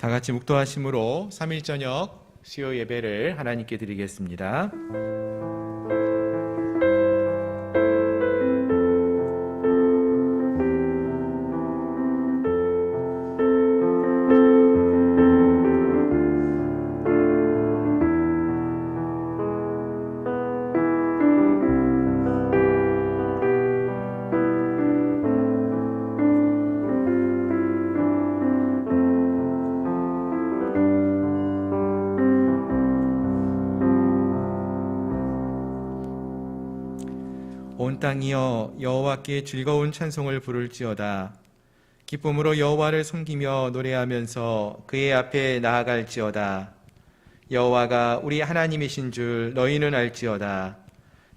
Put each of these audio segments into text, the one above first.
다 같이 묵도하심으로 3일 저녁 수요 예배를 하나님께 드리겠습니다. 온 땅이여 여호와께 즐거운 찬송을 부를지어다. 기쁨으로 여호와를 섬기며 노래하면서 그의 앞에 나아갈지어다. 여호와가 우리 하나님이신 줄 너희는 알지어다.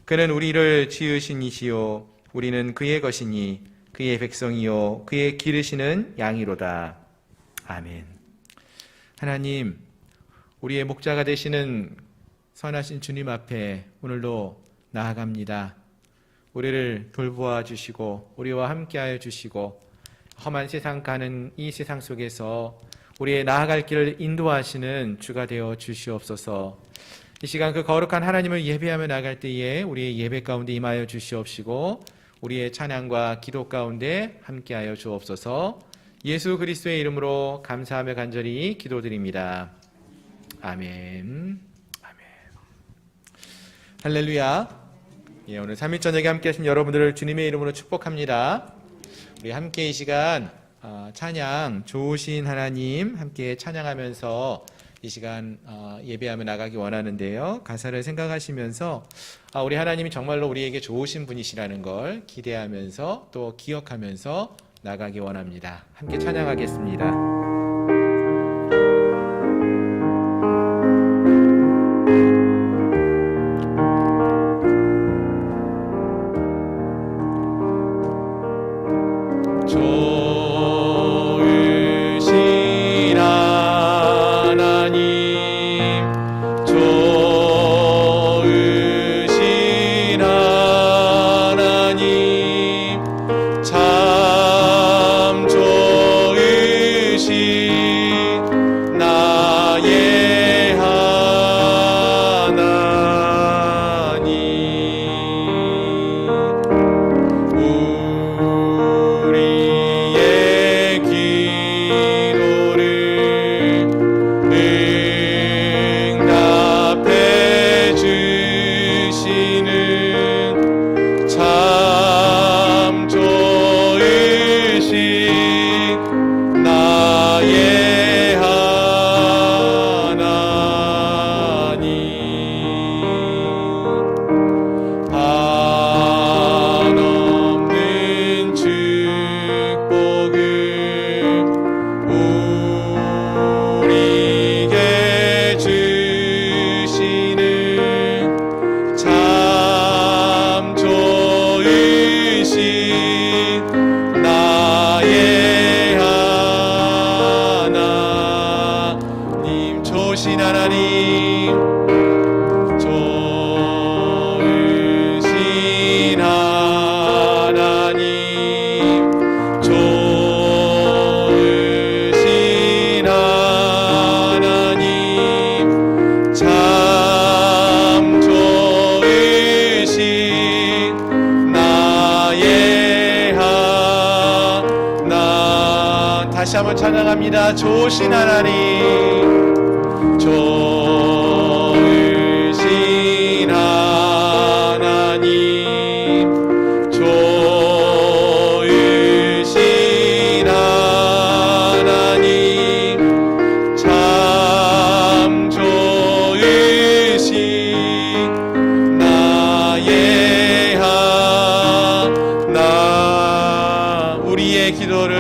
그는 우리를 지으신 이시요 우리는 그의 것이니 그의 백성이요 그의 기르시는 양이로다. 아멘. 하나님, 우리의 목자가 되시는 선하신 주님 앞에 오늘도 나아갑니다. 우리를 돌보아 주시고 우리와 함께하여 주시고 험한 세상 가는 이 세상 속에서 우리의 나아갈 길을 인도하시는 주가 되어 주시옵소서. 이 시간 그 거룩한 하나님을 예배하며 나갈 때에 우리의 예배 가운데 임하여 주시옵시고 우리의 찬양과 기도 가운데 함께하여 주옵소서. 예수 그리스도의 이름으로 감사하며 간절히 기도드립니다. 아멘. 아멘. 할렐루야. 오늘 3일 저녁에 함께 하신 여러분들을 주님의 이름으로 축복합니다. 우리 함께 이 시간 찬양 좋으신 하나님 함께 찬양하면서 이 시간 예배하며 나가기 원하는데요. 가사를 생각하시면서 우리 하나님이 정말로 우리에게 좋으신 분이시라는 걸 기대하면서 또 기억하면서 나가기 원합니다. 함께 찬양하겠습니다. 다시 한번 찬양합니다. 좋으신 하나님, 좋으신 하나님, 좋으신 하나님, 참 좋으신 나의 하나. 우리의 기도를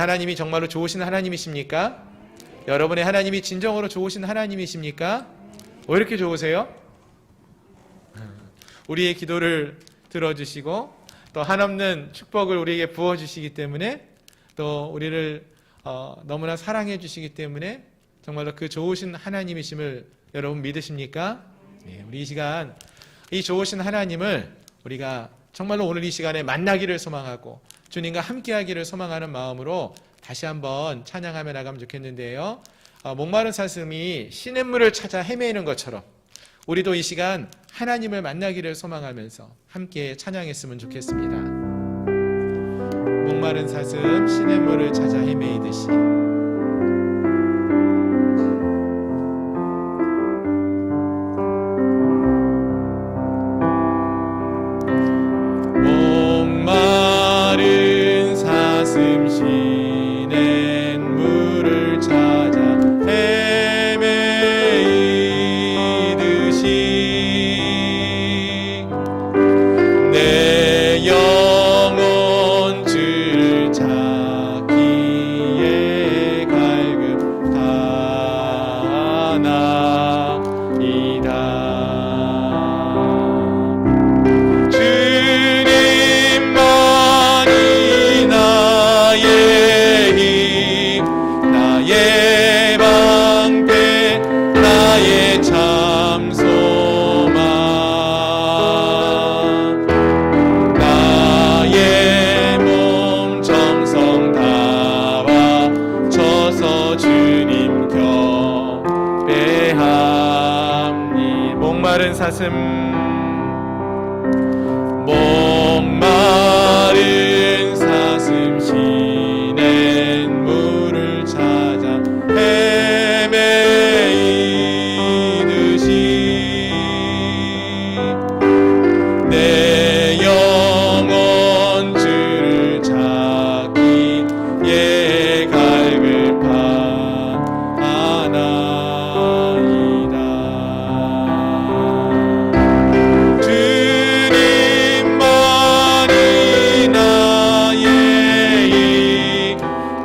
하나님이 정말로 좋으신 하나님이십니까? 여러분의 하나님이 진정으로 좋으신 하나님이십니까? 왜 이렇게 좋으세요? 우리의 기도를 들어주시고 또 한없는 축복을 우리에게 부어주시기 때문에 또 우리를 너무나 사랑해 주시기 때문에 정말로 그 좋으신 하나님이심을 여러분 믿으십니까? 네, 우리 이 시간 이 좋으신 하나님을 우리가 정말로 오늘 이 시간에 만나기를 소망하고 주님과 함께하기를 소망하는 마음으로 다시 한번 찬양하며 나가면 좋겠는데요. 목마른 사슴이 시냇물을 찾아 헤매는 것처럼 우리도 이 시간 하나님을 만나기를 소망하면서 함께 찬양했으면 좋겠습니다. 목마른 사슴 시냇물을 찾아 헤매이듯이 목마른 사슴 시냇물을 찾아 헤매이듯이 내 영혼 주를 찾기에 갈급하나이다. 주님만이 나의 힘, 나의 방패, 나의 참 소망, 나의 몸 정성 다 바쳐서 주님 경배합니다. 목마른 사슴 목마른 사슴 시냇물을 찾아 헤매이듯이 내 영혼 주를 찾기에 갈급하나이다. 주님만이 나의 힘,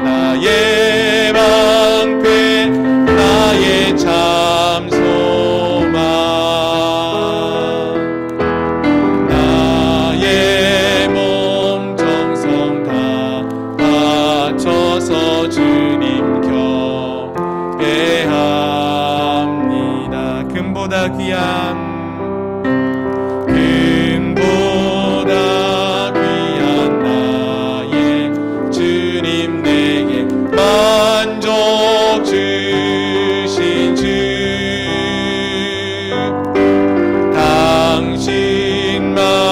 나의 방패, 나의 참 소망, 나의 몸 정성 다 바쳐서 주님 경배합니다. 금보다 귀한 나의 주님 내게 만족 주신 주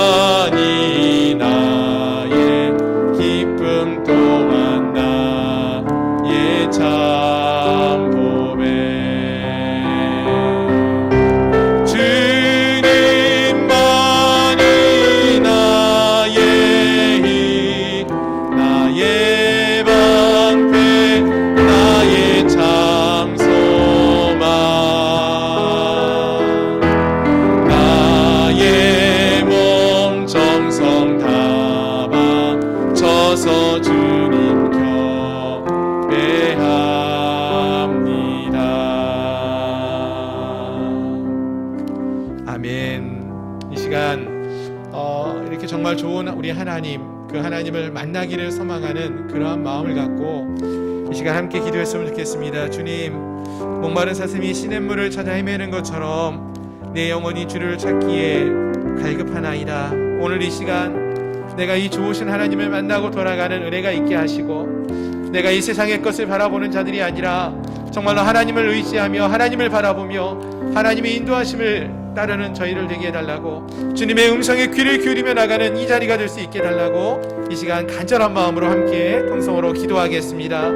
당신만이 나의 기쁨 또한 나의 참 보배. 주님만이 나의 힘, 나의 방패, 나의 참 소망, 나의 몸 정성 다 바쳐서 주님 경배합니다. 아멘. 이 시간 이렇게 정말 좋은 우리 하나님, 그 하나님을 만나기를 소망하는 그러한 마음을 갖고 이 시간 함께 기도했으면 좋겠습니다. 주님, 목마른 사슴이 시냇물을 찾아 헤매는 것처럼 내 영혼이 주를 찾기에 갈급하나이다. 오늘 이 시간 내가 이 좋으신 하나님을 만나고 돌아가는 은혜가 있게 하시고 내가 이 세상의 것을 바라보는 자들이 아니라 정말로 하나님을 의지하며 하나님을 바라보며 하나님의 인도하심을 따르는 저희를 되게 해달라고, 주님의 음성에 귀를 기울이며 나가는 이 자리가 될 수 있게 해달라고 이 시간 간절한 마음으로 함께 통성으로 기도하겠습니다.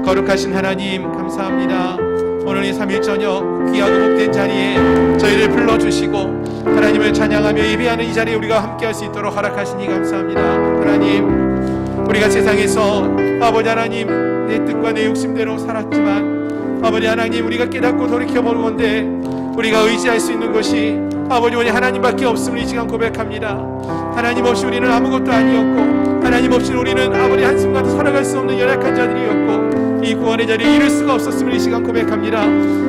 거룩하신 하나님 감사합니다. 오늘 이 3일 저녁 귀하고 복된 자리에 저희를 불러주시고 하나님을 찬양하며 예배하는 이 자리에 우리가 함께할 수 있도록 허락하시니 감사합니다. 하나님, 우리가 세상에서 아버지 하나님 내 뜻과 내 욕심대로 살았지만 아버지 하나님 우리가 깨닫고 돌이켜보건대 우리가 의지할 수 있는 것이 아버지 하나님밖에 없음을 이 시간 고백합니다. 하나님 없이 우리는 아무것도 아니었고 하나님 없이는 우리는 아무리 한순간도 살아갈 수 없는 연약한 자들이었고 이 구원의 자리에 이를 수가 없었음을 이 시간 고백합니다.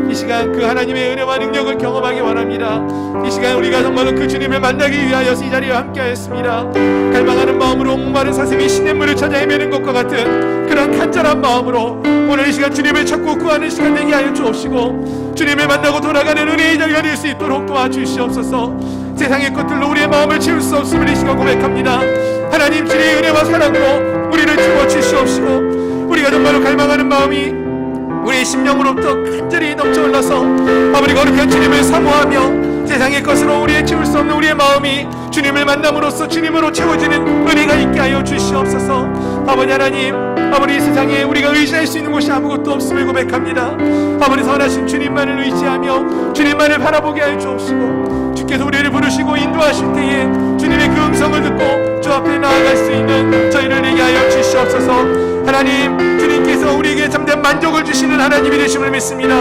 이 시간 그 하나님의 은혜와 능력을 경험하기 원합니다. 이 시간 우리가 정말로 그 주님을 만나기 위하여서 이 자리에 함께하였습니다. 갈망하는 마음으로 목마른 사슴이 시냇물을 찾아 헤매는 것과 같은 그런 간절한 마음으로 오늘 이 시간 주님을 찾고 구하는 시간 되게 하여 주옵시고 주님을 만나고 돌아가는 은혜의 자리가 될 수 있도록 도와주시옵소서. 세상의 것들로 우리의 마음을 채울 수 없음을 이 시간 고백합니다. 하나님 주님의 은혜와 사랑으로 우리를 채워주시옵시고 우리가 정말로 갈망하는 마음이 우리의 심령으로부터 간절히 넘쳐 흘러서 아버지 거룩한 주님을 사모하며 세상의 것으로 우리의 채울 수 없는 우리의 마음이 주님을 만남으로써 주님으로 채워지는 은혜가 있게 하여 주시옵소서. 아버지 하나님, 아버지 세상에 우리가 의지할 수 있는 곳이 아무것도 없음을 고백합니다. 아버지 선하신 주님만을 의지하며 주님만을 바라보게 하여 주옵시고 주께서 우리를 부르시고 인도하실 때에 주님의 그 음성을 듣고 주 앞에 나아갈 수 있는 저희를 내게 하여 주시옵소서. 하나님, 주님께서 우리에게 참된 만족을 주시는 하나님이 되심을 믿습니다.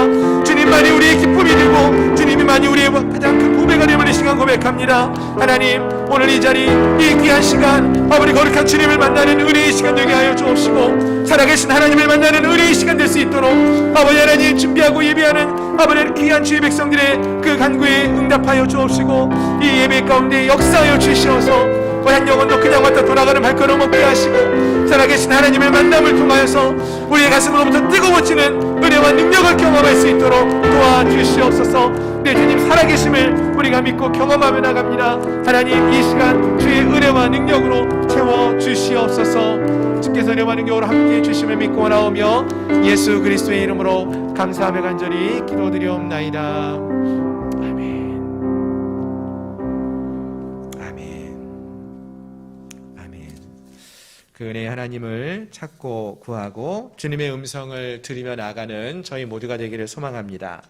주님만이 우리의 기쁨이 되고 주님만이 우리의 가장 큰 보배가 되는 이 시간 고백합니다. 하나님, 오늘 이 자리, 이 귀한 시간 아버지 거룩한 주님을 만나는 은혜의 시간 되게 하여 주옵시고 살아계신 하나님을 만나는 은혜의 시간 될 수 있도록 아버지 하나님 준비하고 예배하는 아버지 귀한 주의 백성들의 그 간구에 응답하여 주옵시고 이 예배 가운데 역사하여 주시어서 한 영혼도 그냥 왔다 돌아가는 발걸음 없게 하시고 살아계신 하나님의 만남을 통하여서 우리의 가슴으로부터 뜨거워지는 은혜와 능력을 경험할 수 있도록 도와주시옵소서. 내 주님 살아계심을 우리가 믿고 경험하며 나갑니다. 하나님, 이 시간 주의 은혜와 능력으로 채워주시옵소서. 주께서 은혜와 능력으로 함께해 주심을 믿고 나오며 예수 그리스도의 이름으로 감사하며 간절히 기도드리옵나이다. 그 은혜의 하나님을 찾고 구하고 주님의 음성을 들으며 나가는 저희 모두가 되기를 소망합니다.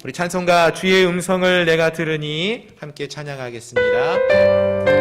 우리 찬송가 주의 음성을 내가 들으니 함께 찬양하겠습니다.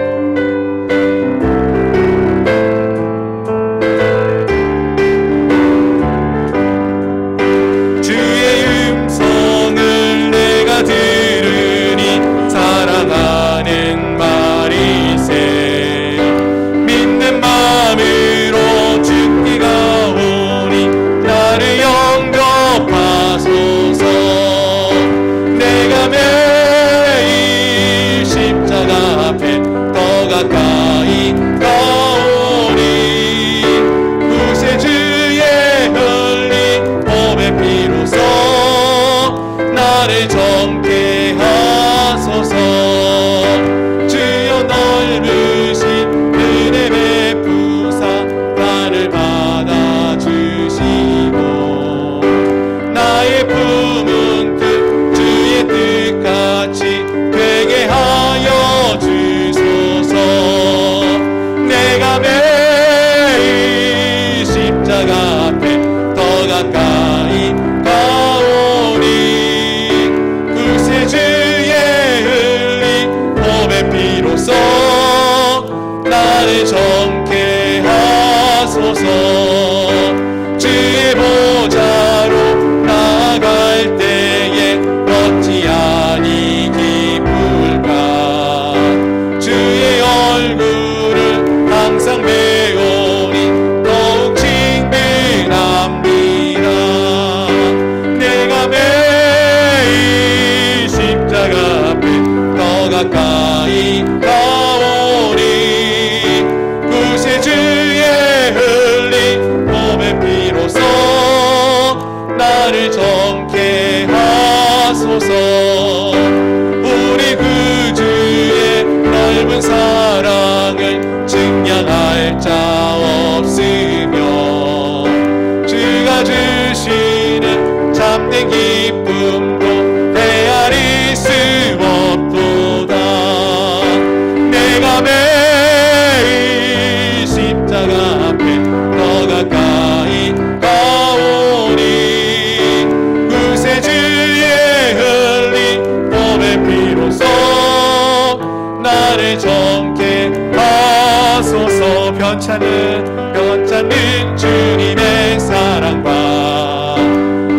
변찮는 주님의 사랑과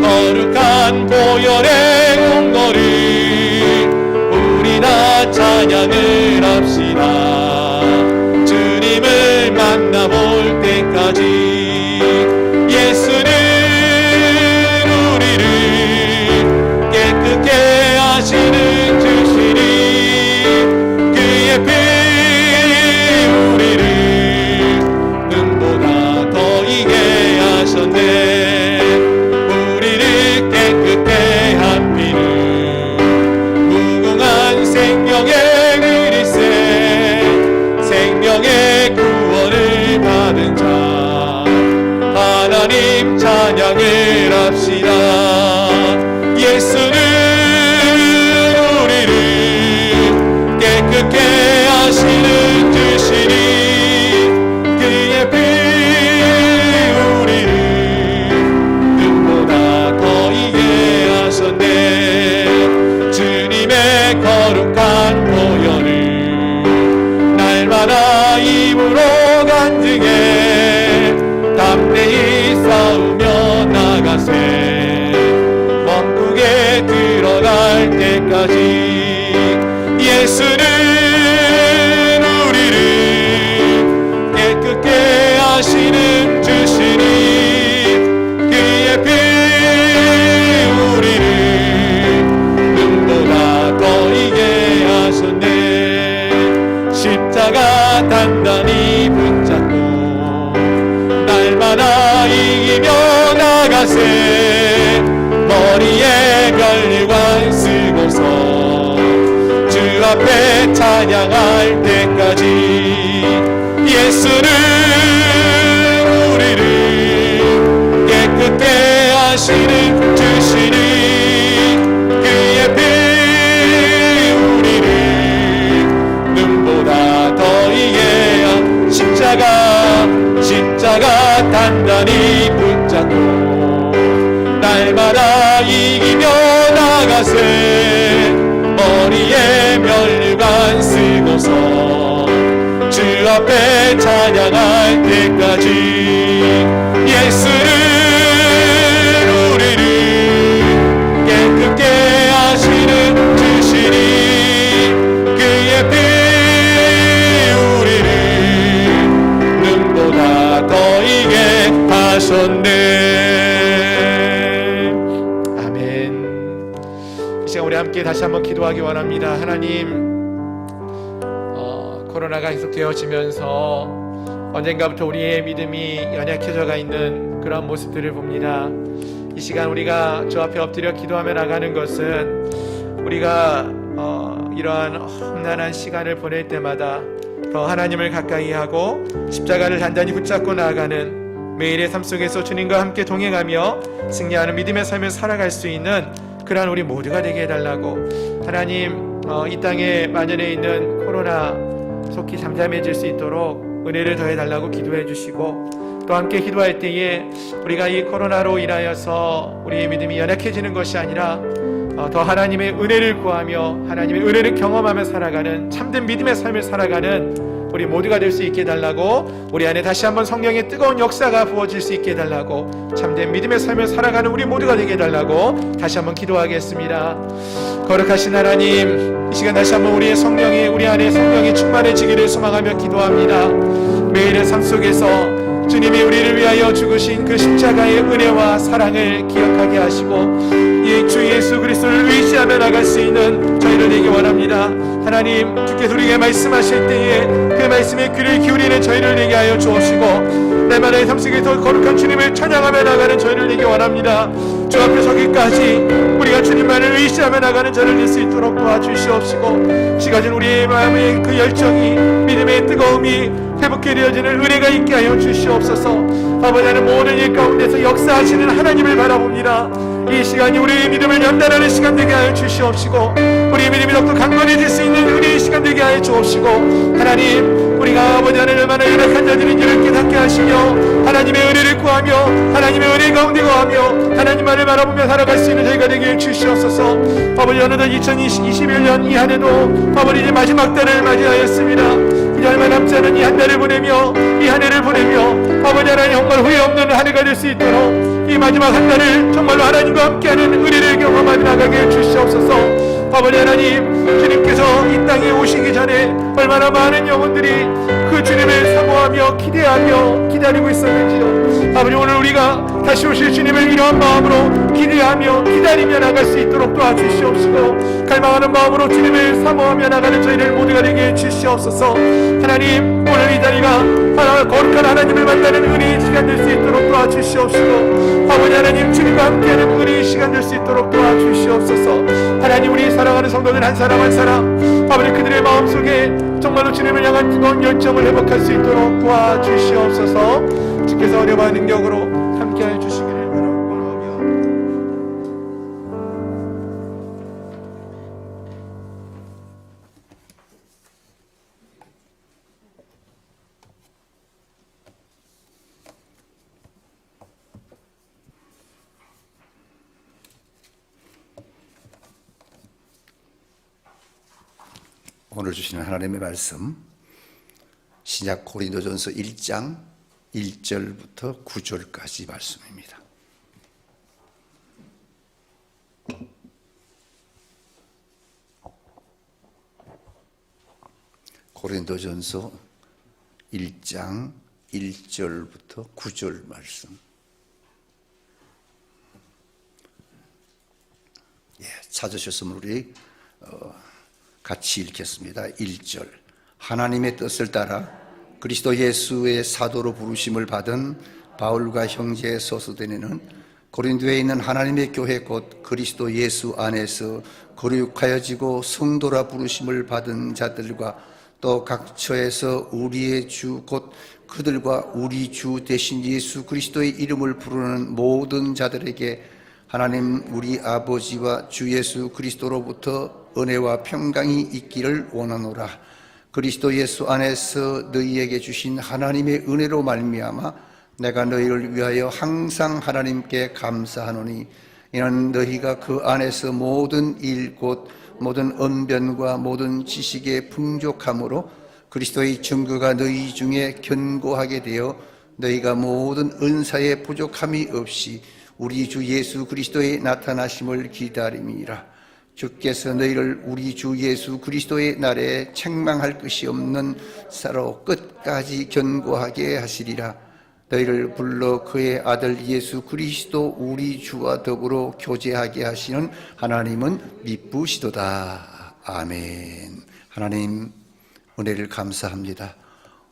거룩한 보혈의 공로를 우리 다 찬양을 합시다. 주님을 만나 때까지 예수는 우리를 깨끗게 하시는 주시니 그의 피 우리를 눈보다 더 이게 하셨네. 우리를 깨끗게 한 피는 무궁한 생명의 그리세 생명의 구원을 받은 자 하나님 찬양을 합시다. 예수는 우리를 깨끗게 하시는 주시니 그의 피 우리를 눈보다 더 이게 하셨네. 주님의 거룩한 보혈을 날마다 입으로 간증해 담대히 싸우며 나가세. 왕국에 들어갈 때까지 예수는 우리를 깨끗게 하시는 주시니 그의 피 우리를 눈보다 더 이게 하셨네. 십자가 단단히 붙잡고 날마다 이기며 나가세. 머리에 면류관 쓰고서 주 앞에 찬양할 때까지 예수는 우리를 깨끗게 하시는 주시니 그의 피 우리를 눈보다 더 이게 십자가 단단히 붙잡고 날마다 이기며 나가세. 머리에 면류관 쓰고서 주 앞에 찬양할 때까지 예수는 우리를 깨끗게 하시는 주시니 그의 피 우리를 눈보다 더 이게 하셨네. 아멘. 이 시간 우리 함께 다시 한번 기도하기 원합니다. 하나님, 코로나가 계속 되어지면서 언젠가부터 우리의 믿음이 연약해져가 있는 그런 모습들을 봅니다. 이 시간 우리가 주 앞에 엎드려 기도하며 나가는 것은 우리가 이러한 험난한 시간을 보낼 때마다 더 하나님을 가까이 하고 십자가를 단단히 붙잡고 나아가는 매일의 삶 속에서 주님과 함께 동행하며 승리하는 믿음의 삶을 살아갈 수 있는 그러한 우리 모두가 되게 해달라고. 하나님, 이 땅에 만연해 있는 코로나 속히 잠잠해질 수 있도록 은혜를 더해달라고 기도해 주시고, 또 함께 기도할 때에 우리가 이 코로나로 인하여서 우리의 믿음이 연약해지는 것이 아니라 더 하나님의 은혜를 구하며 하나님의 은혜를 경험하며 살아가는 참된 믿음의 삶을 살아가는 우리 모두가 될 수 있게 해달라고, 우리 안에 다시 한번 성령의 뜨거운 역사가 부어질 수 있게 해달라고, 참된 믿음의 삶을 살아가는 우리 모두가 되게 해달라고 다시 한번 기도하겠습니다. 거룩하신 하나님, 이 시간 다시 한번 우리 안에 성령이 충만해지기를 소망하며 기도합니다. 매일의 삶 속에서 주님이 우리를 위하여 죽으신 그 십자가의 은혜와 사랑을 기억하게 하시고 이 주 예수 그리스도를 의지하며 나갈 수 있는 저희를 되기 원합니다. 하나님, 주께서 우리에게 말씀하실 때에 그 말씀에 귀를 기울이는 저희를 되게 하여 주옵시고, 날마다의 삶 속에서 거룩한 주님을 찬양하며 나가는 저희를 되기 원합니다. 주 앞에 서기까지 우리가 주님만을 의지하며 나가는 저를 될 수 있도록 도와주시옵시고, 시가진 우리의 마음의 그 열정이, 믿음의 뜨거움이 회복해 되어지는 은혜가 있게 하여 주시옵소서. 아버지, 하나님, 모든 일 가운데서 역사하시는 하나님을 바라봅니다. 이 시간이 우리의 믿음을 연단하는 시간 되게 하여 주시옵시고, 우리의 믿음이 더욱더 강건해질 수 있는 은혜의 시간 되게 하여 주옵시고, 하나님, 우리가 아버지 하나님 얼마나 연약한 자들인지를 깨닫게 하시며 하나님의 은혜를 구하며 하나님의 은혜 가운데 거하며 하나님만을 바라보며 살아갈 수 있는 저희가 되게 주시옵소서. 아버지, 어느덧 2021년 이 한 해도 아버지 이제 마지막 달을 맞이하였습니다. 이제 얼마 남지 않은 이 한 달을 보내며 이 한 해를 보내며 아버지 하나님 정말 후회 없는 한 해가 될 수 있도록 이 마지막 한 달을 정말로 하나님과 함께하는 은혜를 경험하며 나가게 해주시옵소서. 아버지 하나님, 주님께서 이 이 땅에 오시기 전에 얼마나 많은 영혼들이 그 주님을 사모하며 기대하며 기다리고 있었는지요. 아버지, 오늘 우리가 다시 오실 주님을 이러한 마음으로 기대하며 기다리며 나갈 수 있도록 도와주시옵시고, 갈망하는 마음으로 주님을 사모하며 나가는 저희를 모두가 되게 해주시옵소서. 하나님, 오늘 이 자리가 거룩한 하나님을 만나는 은혜의 시간 될 수 있도록 도와주시옵시고, 아버지 하나님, 주님과 함께하는 은혜의 시간 될 수 있도록 도와주시옵소서. 하나님, 우리 사랑하는 성도들 한 사람 한 사람, 아버지, 그들의 마음속에 정말로 주님을 향한 뜨거운 열정을 회복할 수 있도록 도와주시옵소서. 주께서 어려운 능력으로 함께하여 주시기를 바라옵며, 오늘 주시는 하나님의 말씀, 신약 고린도전서 1장 1절부터 9절까지 말씀입니다. 고린도전서 1장 1절부터 9절 말씀. 찾으셨으면 우리 같이 읽겠습니다. 1절. 하나님의 뜻을 따라 그리스도 예수의 사도로 부르심을 받은 바울과 형제 소스데네는 고린도에 있는 하나님의 교회 곧 그리스도 예수 안에서 거룩하여지고 성도라 부르심을 받은 자들과 또 각 처에서 우리의 주 곧 그들과 우리 주 대신 예수 그리스도의 이름을 부르는 모든 자들에게 하나님 우리 아버지와 주 예수 그리스도로부터 은혜와 평강이 있기를 원하노라. 그리스도 예수 안에서 너희에게 주신 하나님의 은혜로 말미암아 내가 너희를 위하여 항상 하나님께 감사하노니, 이는 너희가 그 안에서 모든 일 곧 모든 언변과 모든 지식에 풍족함으로 그리스도의 증거가 너희 중에 견고하게 되어 너희가 모든 은사에 부족함이 없이 우리 주 예수 그리스도의 나타나심을 기다림이라. 주께서 너희를 우리 주 예수 그리스도의 날에 책망할 것이 없는 사로 끝까지 견고하게 하시리라. 너희를 불러 그의 아들 예수 그리스도 우리 주와 더불어 교제하게 하시는 하나님은 미쁘시도다. 아멘. 하나님 은혜를 감사합니다.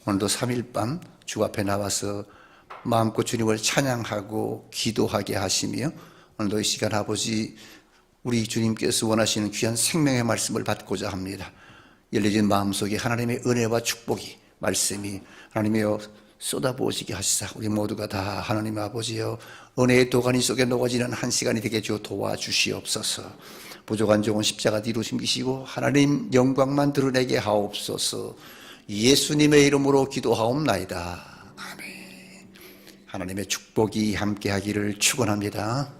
오늘도 3일 밤 주 앞에 나와서 마음껏 주님을 찬양하고 기도하게 하시며, 오늘도 이 시간 아버지 우리 주님께서 원하시는 귀한 생명의 말씀을 받고자 합니다. 열려진 마음속에 하나님의 은혜와 축복이 말씀이 하나님이여 쏟아부어지게 하시사 우리 모두가 다 하나님 아버지여 은혜의 도가니 속에 녹아지는 한 시간이 되게 주어 도와주시옵소서. 부족한 종은 십자가 뒤로 숨기시고 하나님 영광만 드러내게 하옵소서. 예수님의 이름으로 기도하옵나이다. 아멘. 하나님의 축복이 함께하기를 축원합니다.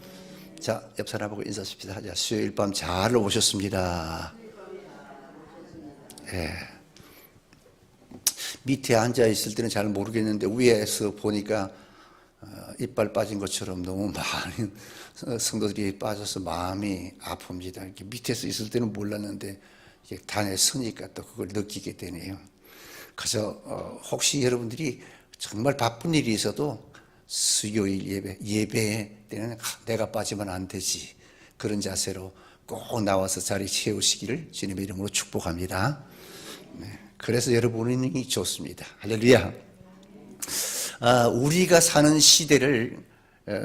자, 옆 사람하고 인사하십시다. 자, 수요일 밤 잘 오셨습니다. 예. 밑에 앉아 있을 때는 잘 모르겠는데 위에서 보니까 이빨 빠진 것처럼 너무 많은 성도들이 빠져서 마음이 아픕니다. 이렇게 밑에서 있을 때는 몰랐는데 이게 단에 서니까 또 그걸 느끼게 되네요. 그래서 혹시 여러분들이 정말 바쁜 일이 있어도 수요일 예배 때는 내가 빠지면 안 되지, 그런 자세로 꼭 나와서 자리 채우시기를 주님의 이름으로 축복합니다. 네, 그래서 여러분이 좋습니다. 할렐루야. 우리가 사는 시대를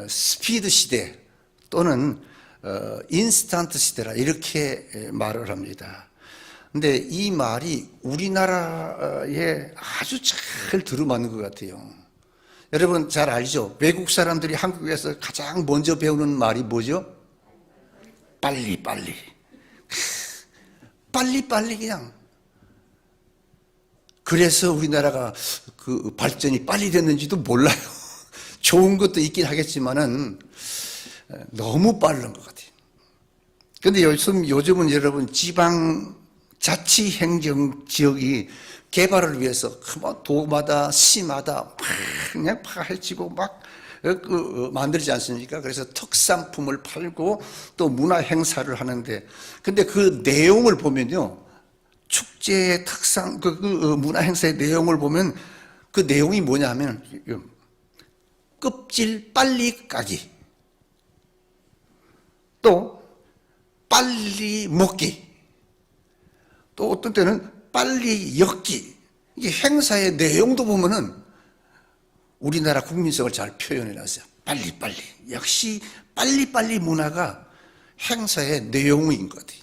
스피드 시대 또는 인스턴트 시대라 이렇게 말을 합니다. 근데 이 말이 우리나라에 아주 잘 들어맞는 것 같아요. 여러분 잘 알죠? 외국 사람들이 한국에서 가장 먼저 배우는 말이 뭐죠? 빨리 그냥. 그래서 우리나라가 그 발전이 빨리 됐는지도 몰라요. 좋은 것도 있긴 하겠지만은 너무 빠른 것 같아요. 근데 요즘은 여러분 지방자치행정 지역이 개발을 위해서 도마다 시마다 그냥 파헤치고 막 만들지 않습니까? 그래서 특산품을 팔고 또 문화 행사를 하는데, 근데 그 내용을 보면요, 축제의 특상, 문화 행사의 내용을 보면 그 내용이 뭐냐면, 껍질 빨리 까기, 또 빨리 먹기, 또 어떤 때는 빨리 엮기. 이게 행사의 내용도 보면은 우리나라 국민성을 잘 표현해 놨어요. 빨리빨리. 역시 빨리빨리 문화가 행사의 내용인 것 같아요.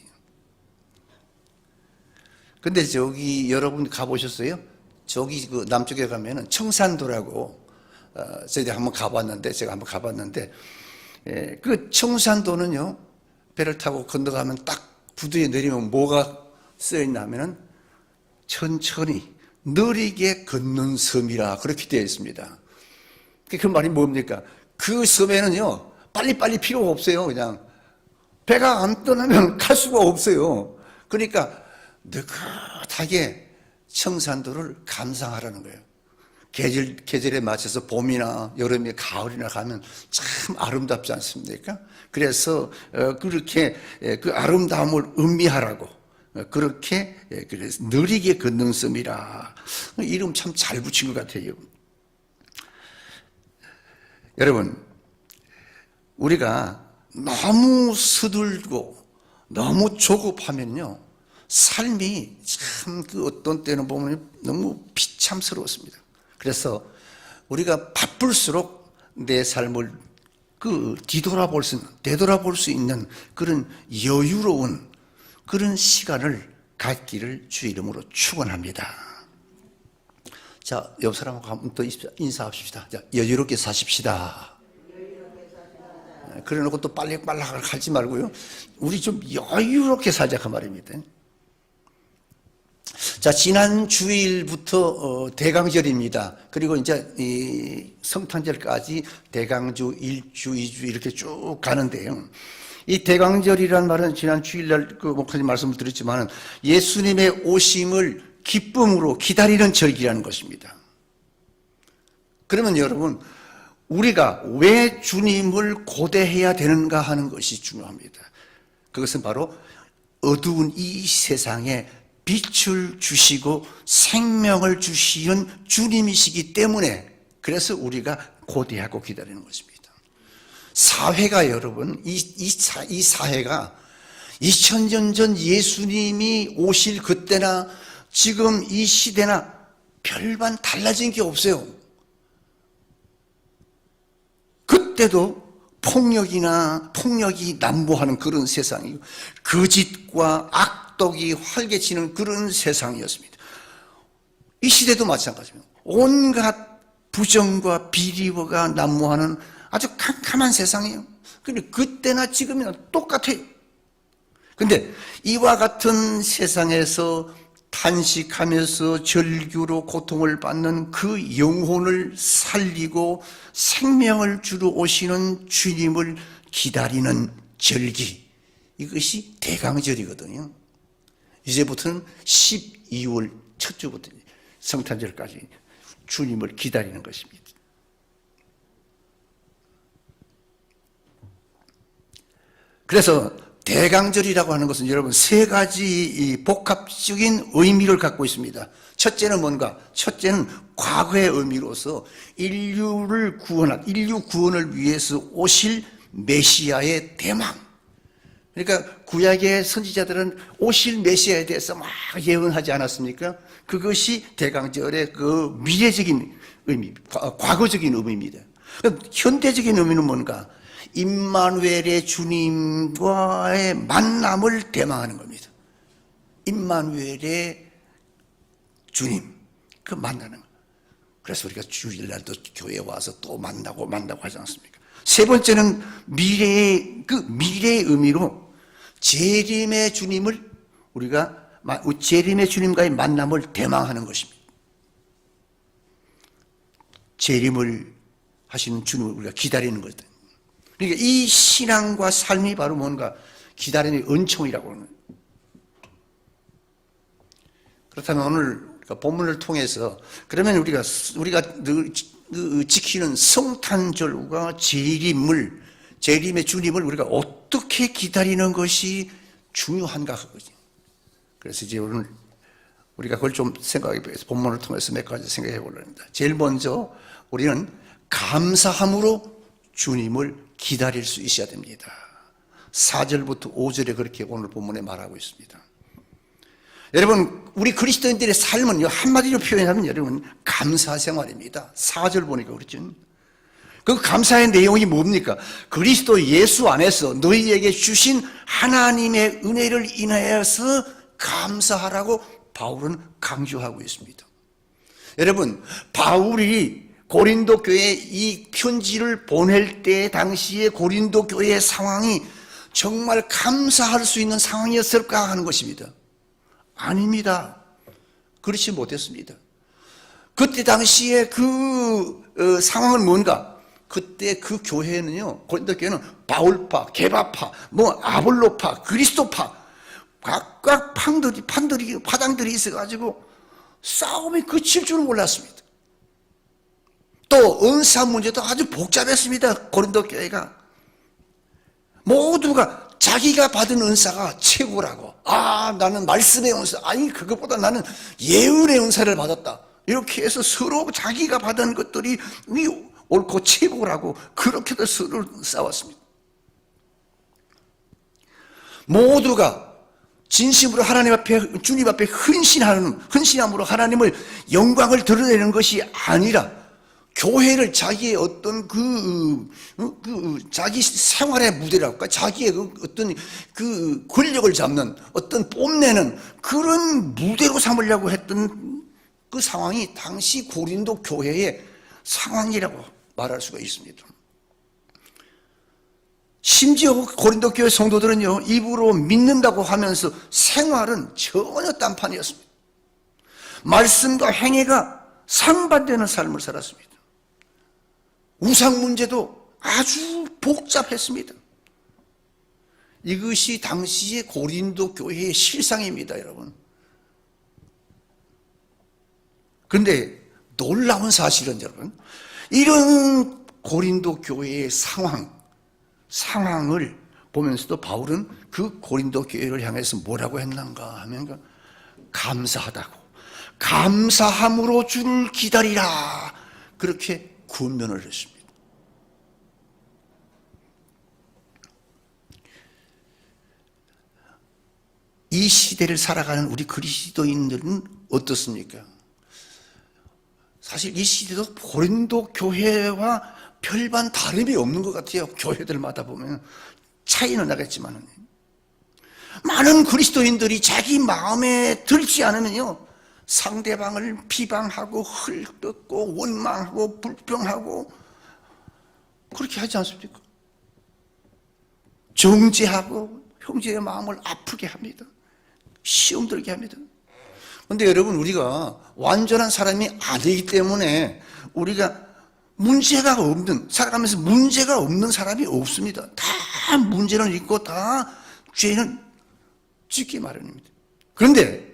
근데 저기 여러분 가보셨어요? 저기 그 남쪽에 가면은 청산도라고, 저희가 한번 가봤는데, 제가 한번 가봤는데, 그 청산도는요, 배를 타고 건너가면 딱 부두에 내리면 뭐가 쓰여있냐면은 천천히, 느리게 걷는 섬이라 그렇게 되어 있습니다. 그 말이 뭡니까? 그 섬에는요, 빨리빨리 필요가 없어요. 그냥 배가 안 떠나면 갈 수가 없어요. 그러니까 느긋하게 청산도를 감상하라는 거예요. 계절에 맞춰서 봄이나 여름이나 가을이나 가면 참 아름답지 않습니까? 그래서 그렇게 그 아름다움을 음미하라고 그렇게 그래서 느리게 걷는 섬이라 이름 참 잘 붙인 것 같아요. 여러분, 우리가 너무 서둘고 너무 조급하면요, 삶이 참 그 어떤 때는 보면 너무 비참스러웠습니다. 그래서 우리가 바쁠수록 내 삶을 되돌아볼 수 있는 그런 여유로운 그런 시간을 갖기를 주의 이름으로 축원합니다. 자, 옆 사람하고 한번 더 인사합시다. 자, 여유롭게 사십시다. 그래 놓고 또 빨리 가지 말고요. 우리 좀 여유롭게 살자 그 말입니다. 자, 지난 주일부터 대강절입니다. 그리고 이제 이 성탄절까지 대강주 1주, 2주 이렇게 쭉 가는데요. 이 대강절이란 말은 지난 주일날 그 목사님 말씀을 드렸지만 예수님의 오심을 기쁨으로 기다리는 절기라는 것입니다. 그러면 여러분, 우리가 왜 주님을 고대해야 되는가 하는 것이 중요합니다. 그것은 바로 어두운 이 세상에 빛을 주시고 생명을 주시는 주님이시기 때문에 그래서 우리가 고대하고 기다리는 것입니다. 사회가 여러분, 이 사회가 2000년 전 예수님이 오실 그때나 지금 이 시대나 별반 달라진 게 없어요. 그때도 폭력이 난무하는 그런 세상이고 거짓과 악독이 활개치는 그런 세상이었습니다. 이 시대도 마찬가지입니다. 온갖 부정과 비리가 난무하는 아주 캄캄한 세상이에요. 근데 그때나 지금이나 똑같아요. 근데 이와 같은 세상에서 탄식하면서 절규로 고통을 받는 그 영혼을 살리고 생명을 주러 오시는 주님을 기다리는 절기, 이것이 대강절이거든요. 이제부터는 12월 첫 주부터 성탄절까지 주님을 기다리는 것입니다. 그래서 대강절이라고 하는 것은 여러분 세 가지 복합적인 의미를 갖고 있습니다. 첫째는 뭔가? 첫째는 과거의 의미로서 인류 구원을 위해서 오실 메시아의 대망. 그러니까 구약의 선지자들은 오실 메시아에 대해서 막 예언하지 않았습니까? 그것이 대강절의 그 미래적인 의미, 과거적인 의미입니다. 현대적인 의미는 뭔가? 임마누엘의 주님과의 만남을 대망하는 겁니다. 임마누엘의 주님, 그 만나는 거. 그래서 우리가 주일날도 교회에 와서 또 만나고 하지 않습니까? 세 번째는 미래의 의미로 재림의 주님을 재림의 주님과의 만남을 대망하는 것입니다. 재림을 하시는 주님을 우리가 기다리는 거다. 그러니까 이 신앙과 삶이 바로 뭔가 기다림의 은총이라고 하는 거예요. 그렇다면 오늘 본문을 통해서 그러면 우리가 지키는 성탄절과 재림의 주님을 우리가 어떻게 기다리는 것이 중요한가 하거든요. 그래서 이제 오늘 우리가 그걸 좀 생각해 보겠습니다. 본문을 통해서 몇 가지 생각해 보려합니다. 제일 먼저 우리는 감사함으로 주님을 기다릴 수 있어야 됩니다. 4절부터 5절에 그렇게 오늘 본문에 말하고 있습니다. 여러분, 우리 그리스도인들의 삶은요, 한마디로 표현하면 여러분, 감사 생활입니다. 4절 보니까 그렇죠. 그 감사의 내용이 뭡니까? 그리스도 예수 안에서 너희에게 주신 하나님의 은혜를 인하여서 감사하라고 바울은 강조하고 있습니다. 여러분, 바울이 고린도 교회에 이 편지를 보낼 때 당시에 고린도 교회의 상황이 정말 감사할 수 있는 상황이었을까 하는 것입니다. 아닙니다. 그렇지 못했습니다. 그때 당시에 그 상황은 뭔가? 그때 그 교회는요, 고린도 교회는 바울파, 게바파, 아볼로파, 그리스도파, 각각 파당들이 있어가지고 싸움이 그칠 줄은 몰랐습니다. 또 은사 문제도 아주 복잡했습니다. 고린도 교회가 모두가 자기가 받은 은사가 최고라고, 나는 말씀의 은사, 그것보다 나는 예언의 은사를 받았다, 이렇게 해서 서로 자기가 받은 것들이 옳고 최고라고 그렇게도 서로 싸웠습니다. 모두가 진심으로 하나님 앞에, 주님 앞에 헌신함으로 하나님을 영광을 드러내는 것이 아니라 교회를 자기의 어떤 자기 생활의 무대랄까, 자기의 어떤 그 권력을 잡는, 어떤 뽐내는 그런 무대로 삼으려고 했던 그 상황이 당시 고린도 교회의 상황이라고 말할 수가 있습니다. 심지어 고린도 교회 성도들은요, 입으로 믿는다고 하면서 생활은 전혀 딴판이었습니다. 말씀과 행위가 상반되는 삶을 살았습니다. 우상 문제도 아주 복잡했습니다. 이것이 당시의 고린도 교회의 실상입니다, 여러분. 그런데 놀라운 사실은 여러분, 이런 고린도 교회의 상황을 보면서도 바울은 그 고린도 교회를 향해서 뭐라고 했는가 하면, 감사하다고, 감사함으로 주를 기다리라, 그렇게 권면을 했습니다. 이 시대를 살아가는 우리 그리스도인들은 어떻습니까? 사실 이 시대도 고린도 교회와 별반 다름이 없는 것 같아요. 교회들마다 보면 차이는 나겠지만, 많은 그리스도인들이 자기 마음에 들지 않으면요, 상대방을 비방하고 헐뜯고 원망하고 불평하고 그렇게 하지 않습니까? 정죄하고 형제의 마음을 아프게 합니다. 시험 들게 합니다. 그런데 여러분, 우리가 완전한 사람이 아니기 때문에 우리가 살아가면서 문제가 없는 사람이 없습니다. 다 문제는 있고 다 죄는 짓기 마련입니다. 그런데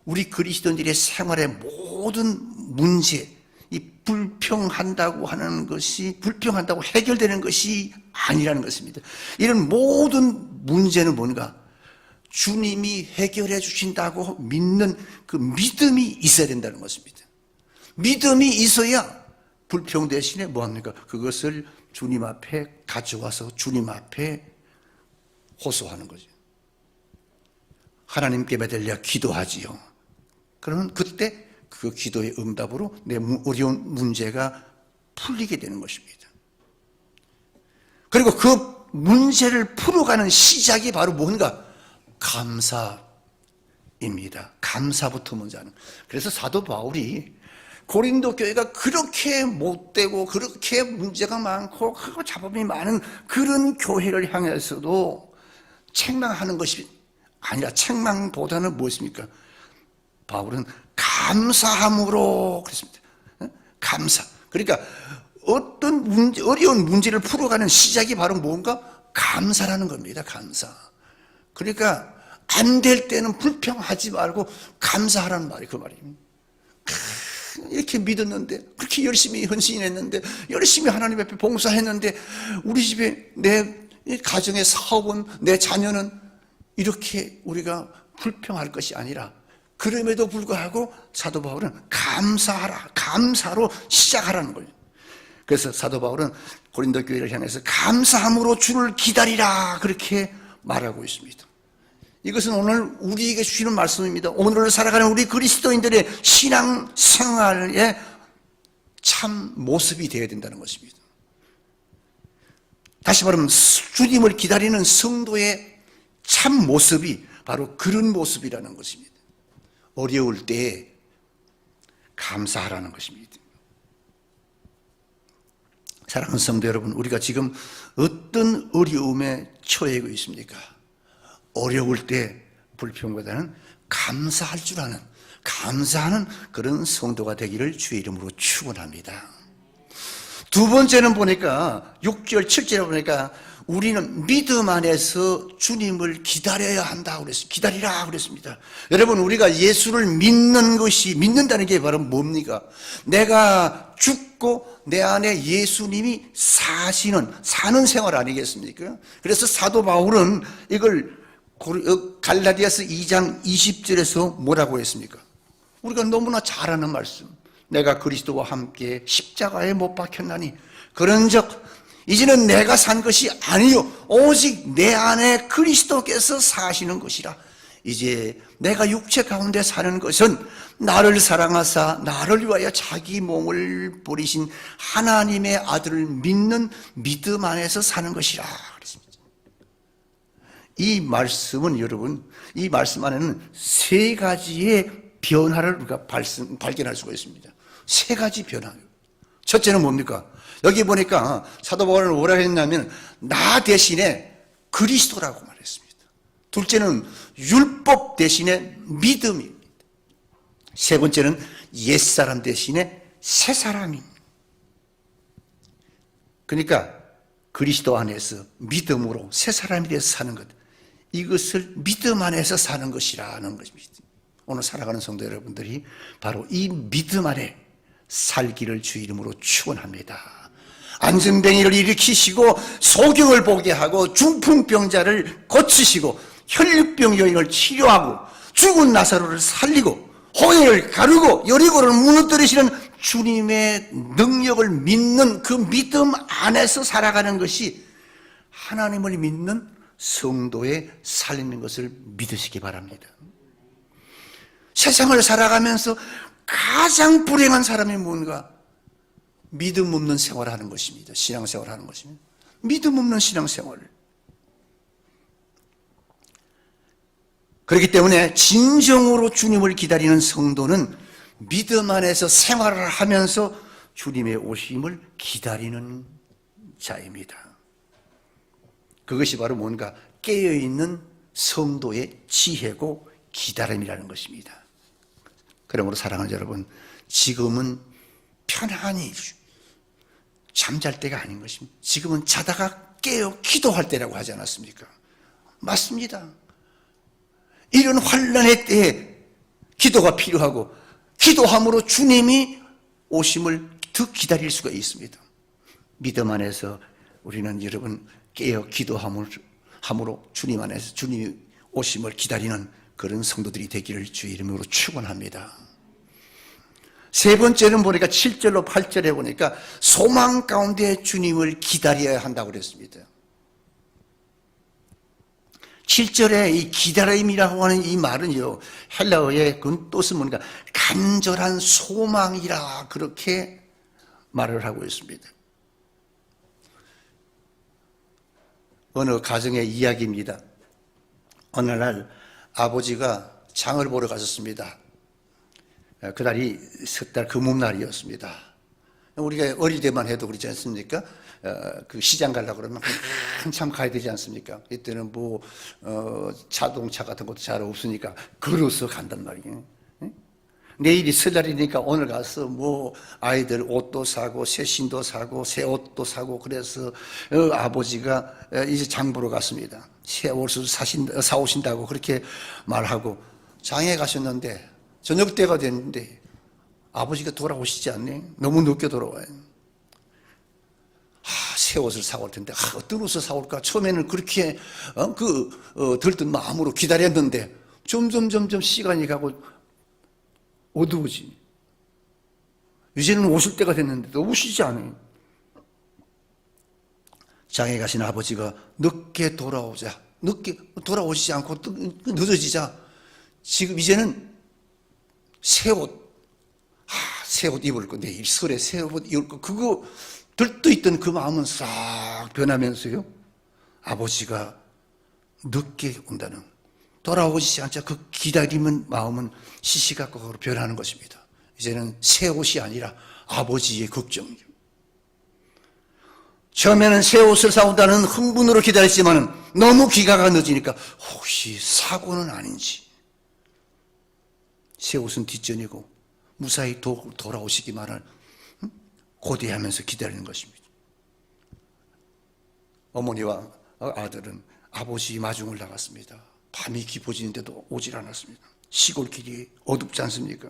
우리 그리스도인들의 생활의 모든 문제, 이 불평한다고 해결되는 것이 아니라는 것입니다. 이런 모든 문제는 뭔가? 주님이 해결해 주신다고 믿는 그 믿음이 있어야 된다는 것입니다. 믿음이 있어야 불평 대신에 뭐합니까? 그것을 주님 앞에 가져와서 주님 앞에 호소하는 거죠. 하나님께 매달려 기도하지요. 그러면 그때 그 기도의 응답으로 내 어려운 문제가 풀리게 되는 것입니다. 그리고 그 문제를 풀어가는 시작이 바로 뭔가? 감사입니다. 감사부터 먼저 하는. 그래서 사도 바울이 고린도 교회가 그렇게 못되고 그렇게 문제가 많고 그리고 잡음이 많은 그런 교회를 향해서도 책망하는 것이 아니라, 책망보다는 무엇입니까? 바울은 감사함으로 그랬습니다. 감사. 그러니까 어떤 어려운 문제를 풀어가는 시작이 바로 뭔가? 감사라는 겁니다. 감사. 그러니까 안 될 때는 불평하지 말고 감사하라는 말이 그 말입니다. 이렇게 믿었는데, 그렇게 열심히 헌신했는데, 열심히 하나님 앞에 봉사했는데, 우리 집에 내 가정의 사업은, 내 자녀는 이렇게 우리가 불평할 것이 아니라 그럼에도 불구하고 사도 바울은 감사하라, 감사로 시작하라는 거예요. 그래서 사도 바울은 고린도 교회를 향해서 감사함으로 주를 기다리라 그렇게 말하고 있습니다. 이것은 오늘 우리에게 주시는 말씀입니다. 오늘을 살아가는 우리 그리스도인들의 신앙 생활의 참 모습이 되어야 된다는 것입니다. 다시 말하면 주님을 기다리는 성도의 참 모습이 바로 그런 모습이라는 것입니다. 어려울 때 감사하라는 것입니다. 사랑하는 성도 여러분, 우리가 지금 어떤 어려움에 처해고 있습니까? 어려울 때 불평보다는 감사할 줄 아는, 감사하는 그런 성도가 되기를 주의 이름으로 축원합니다. 두 번째는 보니까 6절, 7절에 보니까 우리는 믿음 안에서 주님을 기다려야 한다고 그랬습니다. 기다리라 그랬습니다. 여러분, 우리가 예수를 믿는 것이, 믿는다는 게 바로 뭡니까? 내가 죽고 내 안에 예수님이 사는 생활 아니겠습니까? 그래서 사도 바울은 이걸 갈라디아서 2장 20절에서 뭐라고 했습니까? 우리가 너무나 잘 아는 말씀. 내가 그리스도와 함께 십자가에 못 박혔나니 그런즉 이제는 내가 산 것이 아니요 오직 내 안에 그리스도께서 사시는 것이라. 이제 내가 육체 가운데 사는 것은 나를 사랑하사 나를 위하여 자기 몸을 버리신 하나님의 아들을 믿는 믿음 안에서 사는 것이라 그랬습니다. 이 말씀은 여러분, 이 말씀 안에는 세 가지의 변화를 우리가 발견할 수가 있습니다. 세 가지 변화. 첫째는 뭡니까? 여기 보니까 사도 바울은 뭐라 했냐면 나 대신에 그리스도라고 말했습니다. 둘째는 율법 대신에 믿음입니다. 세 번째는 옛사람 대신에 새사람입니다. 그러니까 그리스도 안에서 믿음으로 새사람이 돼서 사는 것, 이것을 믿음 안에서 사는 것이라는 것입니다. 오늘 살아가는 성도 여러분들이 바로 이 믿음 안에 살기를 주 이름으로 축원합니다. 안전뱅이를 일으키시고 소경을 보게 하고 중풍병자를 고치시고 혈류병 여인을 치료하고 죽은 나사로를 살리고 호해를 가르고 여리고를 무너뜨리시는 주님의 능력을 믿는 그 믿음 안에서 살아가는 것이 하나님을 믿는 성도의 삶인 것을 믿으시기 바랍니다. 세상을 살아가면서 가장 불행한 사람이 뭔가? 믿음 없는 생활을 하는 것입니다. 신앙생활을 하는 것입니다. 믿음 없는 신앙생활을. 그렇기 때문에 진정으로 주님을 기다리는 성도는 믿음 안에서 생활을 하면서 주님의 오심을 기다리는 자입니다. 그것이 바로 뭔가 깨어있는 성도의 지혜고 기다림이라는 것입니다. 그러므로 사랑하는 여러분, 지금은 편안히 잠잘 때가 아닌 것입니다. 지금은 자다가 깨어 기도할 때라고 하지 않았습니까? 맞습니다. 이런 환난의 때에 기도가 필요하고 기도함으로 주님이 오심을 더 기다릴 수가 있습니다. 믿음 안에서 우리는 여러분 깨어 기도함으로 주님 안에서 주님이 오심을 기다리는 그런 성도들이 되기를 주의 이름으로 축원합니다. 세 번째는 보니까 7절로 8절에 보니까 소망 가운데 주님을 기다려야 한다고 그랬습니다. 7절에 이 기다림이라고 하는 이 말은요, 헬라어의 그 뜻은 뭔가 간절한 소망이라 그렇게 말을 하고 있습니다. 어느 가정의 이야기입니다. 어느 날 아버지가 장을 보러 가셨습니다. 그날이 섣달 금음날이었습니다. 우리가 어릴 때만 해도 그렇지 않습니까? 그 시장 가려고 그러면 한참 가야 되지 않습니까? 이때는 자동차 같은 것도 잘 없으니까 걸어서 간단 말이에요. 내일이 설날이니까 오늘 가서 아이들 옷도 사고 새 신도 사고 새 옷도 사고 그래서 아버지가 이제 장 보러 갔습니다. 새 옷을 사오신다고 그렇게 말하고 장에 가셨는데 저녁 때가 됐는데 아버지가 돌아오시지 않네. 너무 늦게 돌아와요. 새 옷을 사올 텐데 어떤 옷을 사올까? 처음에는 그렇게 들뜬 마음으로 기다렸는데 점점 시간이 가고 어두워지. 이제는 오실 때가 됐는데도 오시지 않아요. 장에 가신 아버지가 늦게 돌아오시지 않고 늦어지자 지금 이제는 새 옷 입을 거, 내일 설에 새 옷 입을 거, 그거 들떠있던 그 마음은 싹 변하면서요, 아버지가 늦게 온다는, 돌아오시지 않자 그 기다리는 마음은 시시각각으로 변하는 것입니다. 이제는 새 옷이 아니라 아버지의 걱정이요. 처음에는 새 옷을 사온다는 흥분으로 기다렸지만 너무 귀가가 늦으니까 혹시 사고는 아닌지, 새 옷은 뒷전이고 무사히 돌아오시기만을 고대하면서 기다리는 것입니다. 어머니와 아들은 아버지 마중을 나갔습니다. 밤이 깊어지는데도 오질 않았습니다. 시골길이 어둡지 않습니까?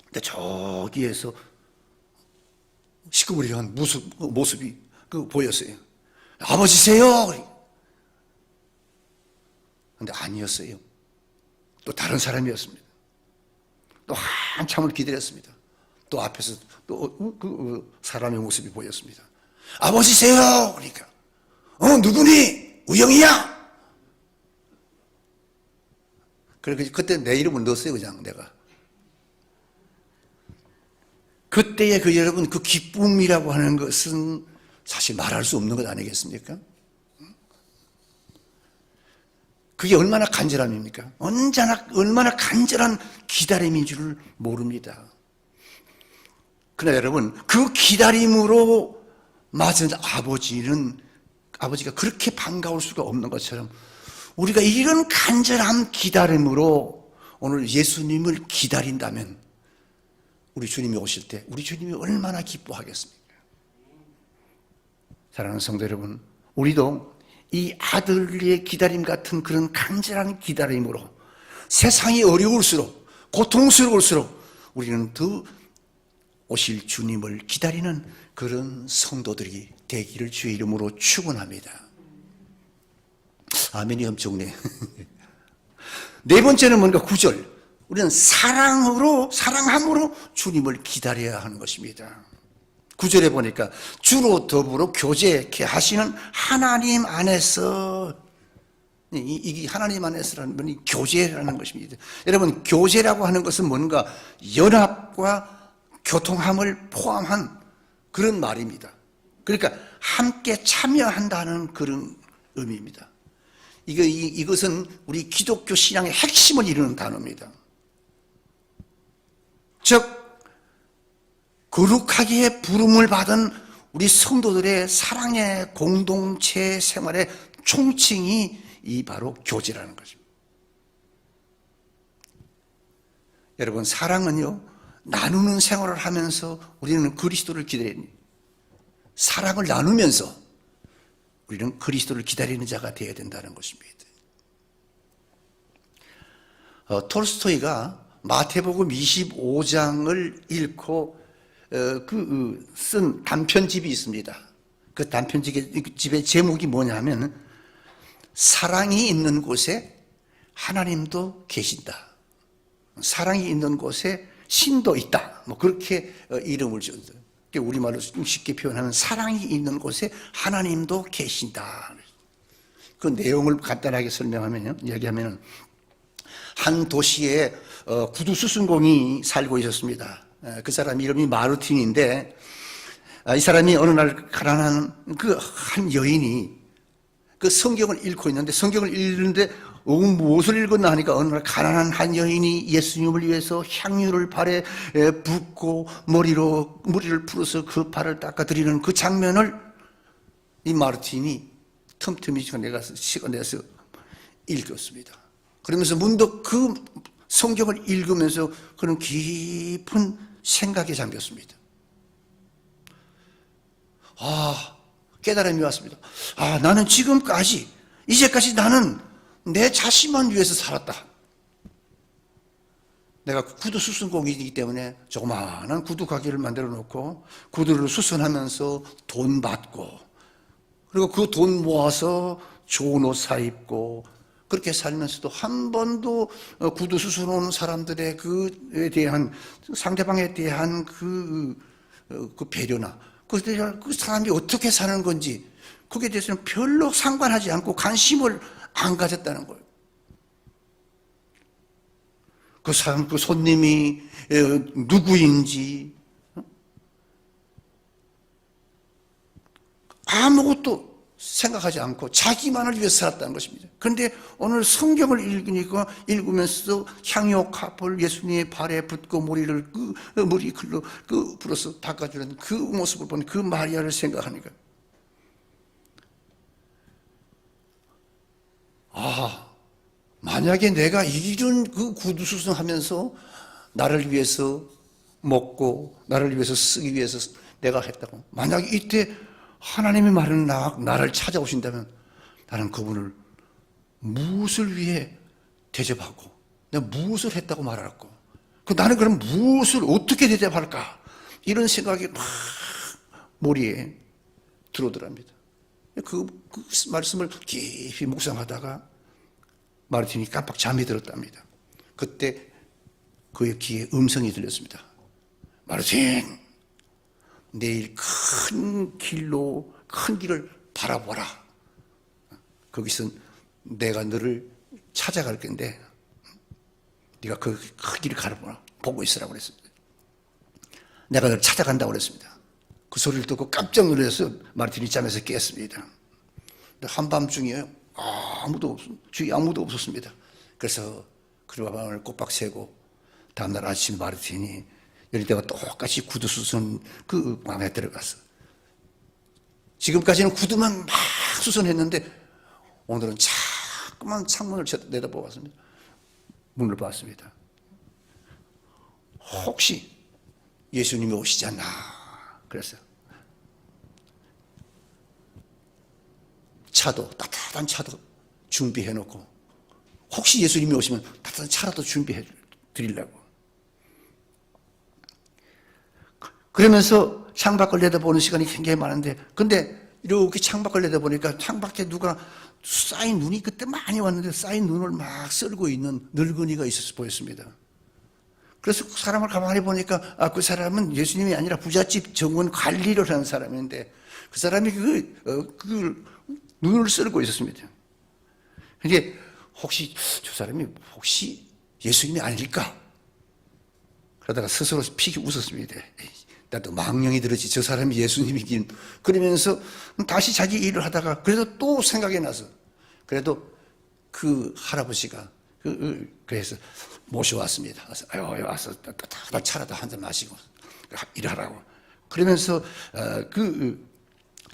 근데 저기에서 시커머리한 모습이 보였어요. 아버지세요? 근데 아니었어요. 또 다른 사람이었습니다. 또 한참을 기다렸습니다. 또 앞에서 또 그 사람의 모습이 보였습니다. 아버지세요? 그러니까 누구니? 우영이야? 그래, 그때 내 이름을 넣었어요. 그냥 내가. 그때의 여러분, 그 기쁨이라고 하는 것은 사실 말할 수 없는 것 아니겠습니까? 그게 얼마나 간절함입니까? 얼마나 간절한 기다림인 줄을 모릅니다. 그러나 여러분, 그 기다림으로 맞은 아버지가 그렇게 반가울 수가 없는 것처럼 우리가 이런 간절한 기다림으로 오늘 예수님을 기다린다면 우리 주님이 오실 때 우리 주님이 얼마나 기뻐하겠습니까? 사랑하는 성도 여러분, 우리도 이 아들의 기다림 같은 그런 간절한 기다림으로 세상이 어려울수록, 고통스러울수록 우리는 더 오실 주님을 기다리는 그런 성도들이 되기를 주의 이름으로 축원합니다. 아멘이 엄청네. 네 번째는 뭔가 9절. 우리는 사랑함으로 주님을 기다려야 하는 것입니다. 9절에 보니까 주로 더불어 교제케 하시는 하나님 안에서, 이 하나님 안에서라는 분이 교제라는 것입니다. 여러분, 교제라고 하는 것은 뭔가 연합과 교통함을 포함한 그런 말입니다. 그러니까 함께 참여한다는 그런 의미입니다. 이것은 우리 기독교 신앙의 핵심을 이루는 단어입니다. 즉, 거룩하게 부름을 받은 우리 성도들의 사랑의 공동체 생활의 총칭이 바로 교제라는 것입니다. 여러분, 사랑은요, 나누는 생활을 하면서 우리는 그리스도를 기다립니다. 사랑을 나누면서 우리는 그리스도를 기다리는 자가 되어야 된다는 것입니다. 톨스토이가 마태복음 25장을 읽고 쓴 단편집이 있습니다. 그 단편집의 제목이 뭐냐면 사랑이 있는 곳에 하나님도 계신다. 사랑이 있는 곳에 신도 있다. 뭐 그렇게 이름을 지었어요. 우리말로 쉽게 표현하면 사랑이 있는 곳에 하나님도 계신다. 그 내용을 간단하게 설명하면요, 이야기하면 한 도시에 구두 수순공이 살고 있었습니다. 그 사람 이름이 마르틴인데, 이 사람이 어느 날 가난한 그 한 여인이 그 성경을 읽고 있는데, 성경을 읽는데 무엇을 읽었나 하니까 어느 날 가난한 한 여인이 예수님을 위해서 향유를 발에 붓고 머리를 풀어서 그 발을 닦아드리는 그 장면을 이 마르틴이 틈틈이 시간 내서 읽었습니다. 그러면서 문득 그 성경을 읽으면서 그런 깊은 생각에 잠겼습니다. 깨달음이 왔습니다. 나는 이제까지 나는 내 자신만 위해서 살았다. 내가 구두 수순공이기 때문에 조그마한 구두 가게를 만들어 놓고 구두를 수선하면서 돈 받고, 그리고 그 돈 모아서 좋은 옷 사 입고, 그렇게 살면서도 한 번도 구두 수술하는 사람들의 그에 대한 상대방에 대한 그 배려나 그 사람이 어떻게 사는 건지 거기에 대해서는 별로 상관하지 않고 관심을 안 가졌다는 거예요. 그 사람, 그 손님이 누구인지 아무것도 생각하지 않고 자기만을 위해서 살았다는 것입니다. 그런데 오늘 성경을 읽으면서 향유 카포를 예수님의 발에 붓고 머리를 머리 글로 불어서 닦아주는 그 모습을 보는 그 마리아를 생각하니까 만약에 내가 이런 그 구두수선하면서 나를 위해서 먹고 나를 위해서 쓰기 위해서 내가 했다고 만약에 이때 하나님이 말하는 나를 찾아오신다면 나는 그분을 무엇을 위해 대접하고 내가 무엇을 했다고 말할까? 나는 그럼 무엇을 어떻게 대접할까? 이런 생각이 막 머리에 들어오더랍니다. 그 말씀을 깊이 묵상하다가 마르틴이 깜빡 잠이 들었답니다. 그때 그의 귀에 음성이 들렸습니다. 마르틴, 내일 큰 길을 바라보라. 거기서 내가 너를 찾아갈 건데 네가 그 큰 길을 가보라. 보고 있으라고 그랬습니다. 내가 너를 찾아간다고 그랬습니다. 그 소리를 듣고 깜짝 놀라서 마르틴이 잠에서 깼습니다. 한밤중이에요. 주위에 아무도 없었습니다. 그래서 그 밤을 꼬박 새고 다음날 아침 마르틴이 열대가 똑같이 구두 수선 그 방에 들어갔어. 지금까지는 구두만 막 수선했는데 오늘은 자꾸만 창문을 내다보았습니다. 문을 봤습니다. 혹시 예수님이 오시지 않나 그랬어요. 따뜻한 차도 준비해놓고 혹시 예수님이 오시면 따뜻한 차라도 준비해 드리려고. 그러면서 창밖을 내다보는 시간이 굉장히 많은데 근데 이렇게 창밖을 내다보니까 창밖에 누가 쌓인 눈이 그때 많이 왔는데 쌓인 눈을 막 썰고 있는 늙은이가 있어서 보였습니다. 그래서 그 사람을 가만히 보니까 그 사람은 예수님이 아니라 부잣집 정원 관리를 하는 사람인데 그 사람이 그 눈을 썰고 있었습니다. 근데 혹시 저 사람이 혹시 예수님이 아닐까? 그러다가 스스로 피히 웃었습니다. 나도 망령이 들었지 저 사람이 예수님이긴. 그러면서 다시 자기 일을 하다가 그래도 또 생각이 나서 그래도 그 할아버지가 그래서 모셔왔습니다. 와서 따뜻한 차라도 한잔 마시고 일하라고. 그러면서 그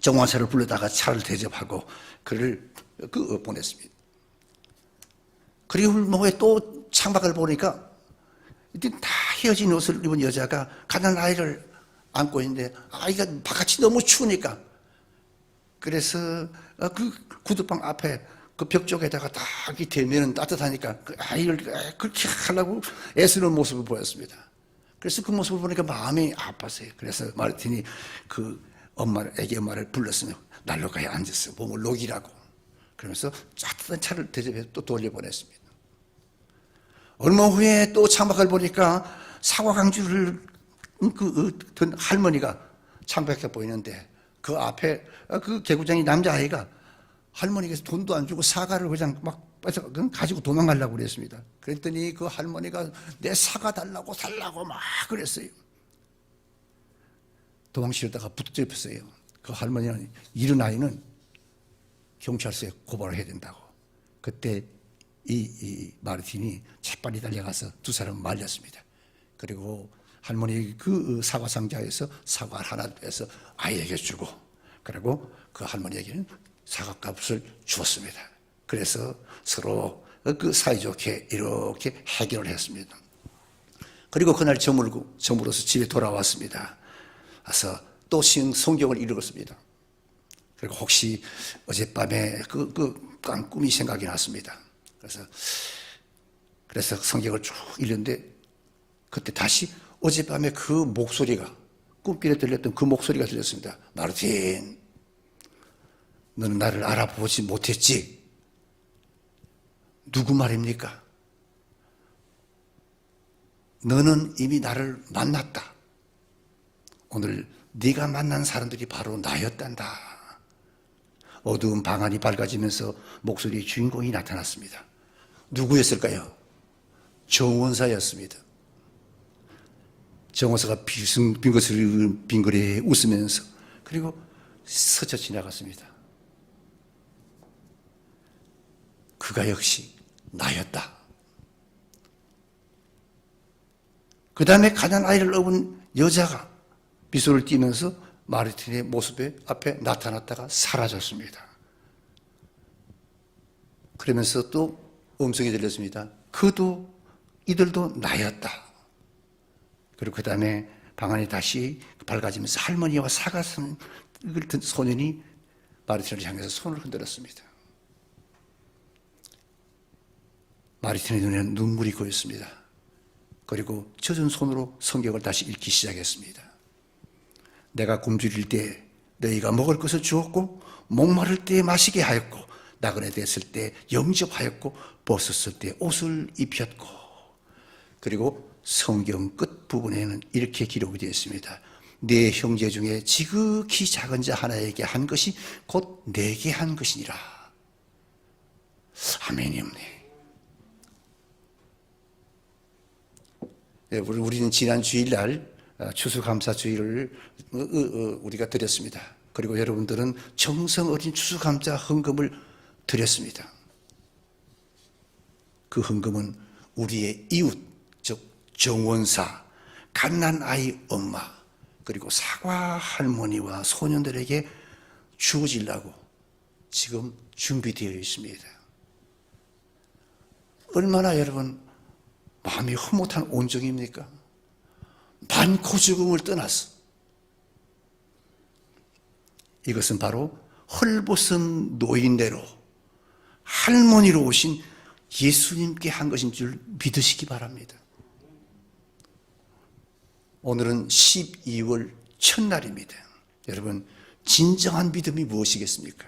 정화사를 불러다가 차를 대접하고 그를 보냈습니다. 그리고 후에 또 창밖을 보니까 다 헤어진 옷을 입은 여자가 가난 아이를 안고 있는데 아이가 바깥이 너무 추우니까 그래서 그 구두방 앞에 그 벽 쪽에다가 딱 대면 따뜻하니까 그 아이를 그렇게 하려고 애쓰는 모습을 보였습니다. 그래서 그 모습을 보니까 마음이 아팠어요. 그래서 마르틴이 그 애기 엄마를 불렀으면 난로가에 앉았어요. 몸을 녹이라고. 그러면서 따뜻한 차를 대접해서 또 돌려보냈습니다. 얼마 후에 또 창밖을 보니까 사과 강주를 든 할머니가 창밖에 보이는데 그 앞에 그 개구쟁이 남자아이가 할머니께서 돈도 안 주고 사과를 그냥 막 가지고 도망가려고 그랬습니다. 그랬더니 그 할머니가 내 사과 달라고 막 그랬어요. 도망치려다가 붙잡혔어요. 그 할머니는 이런 아이는 경찰서에 고발을 해야 된다고. 그때 이 마르틴이 재빨리 달려가서 두 사람을 말렸습니다. 그리고 할머니 그 사과 상자에서 사과를 하나 빼서 아이에게 주고 그리고 그 할머니에게는 사과값을 주었습니다. 그래서 서로 그 사이좋게 이렇게 해결을 했습니다. 그리고 그날 저물어서 집에 돌아왔습니다. 와서 또 성경을 읽었습니다. 그리고 혹시 어젯밤에 그 꿈이 생각이 났습니다. 그래서 성경을 쭉 읽는데 그때 다시 어젯밤에 그 목소리가 꿈길에 들렸던 그 목소리가 들렸습니다. 마르틴, 너는 나를 알아보지 못했지? 누구 말입니까? 너는 이미 나를 만났다. 오늘 네가 만난 사람들이 바로 나였단다. 어두운 방 안이 밝아지면서 목소리의 주인공이 나타났습니다. 누구였을까요? 정원사였습니다. 정원사가 빙글빙글 웃으면서 그리고 스쳐 지나갔습니다. 그가 역시 나였다. 그 다음에 가난 아이를 업은 여자가 미소를 띠면서 마르틴의 모습에 앞에 나타났다가 사라졌습니다. 그러면서 또 음성이 들렸습니다. 그도 이들도 나였다. 그리고 그 다음에 방 안이 다시 밝아지면서 할머니와 사과를 든 소년이 마르틴을 향해서 손을 흔들었습니다. 마르틴의 눈에는 눈물이 고였습니다. 그리고 젖은 손으로 성경을 다시 읽기 시작했습니다. 내가 굶주릴 때 너희가 먹을 것을 주었고 목마를 때 마시게 하였고 나그네 됐을 때 영접하였고 벗었을 때 옷을 입혔고 그리고 성경 끝부분에는 이렇게 기록이 되어 있습니다. 네 형제 중에 지극히 작은 자 하나에게 한 것이 곧 내게 한 것이니라. 아멘이 없네. 우리는 지난 주일날 추수감사주일을 우리가 드렸습니다. 그리고 여러분들은 정성 어린 추수감사 헌금을 드렸습니다. 그 헌금은 우리의 이웃, 즉 정원사, 갓난아이 엄마, 그리고 사과 할머니와 소년들에게 주어지려고 지금 준비되어 있습니다. 얼마나 여러분 마음이 흐뭇한 온정입니까? 많고 적음을 떠나서 이것은 바로 헐벗은 노인네로 할머니로 오신 예수님께 한 것인 줄 믿으시기 바랍니다. 오늘은 12월 첫날입니다. 여러분, 진정한 믿음이 무엇이겠습니까?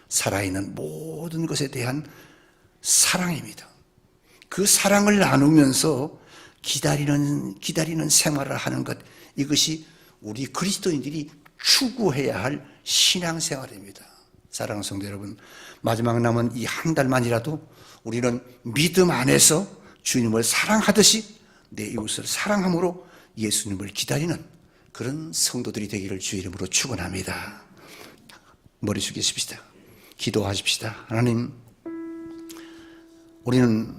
살아있는 모든 것에 대한 사랑입니다. 그 사랑을 나누면서 기다리는 생활을 하는 것, 이것이 우리 그리스도인들이 추구해야 할 신앙생활입니다. 사랑하는 성도 여러분, 마지막 남은 이 한 달만이라도 우리는 믿음 안에서 주님을 사랑하듯이 내 이웃을 사랑함으로 예수님을 기다리는 그런 성도들이 되기를 주의 이름으로 축원합니다. 머리 숙이십시다. 기도하십시다. 하나님, 우리는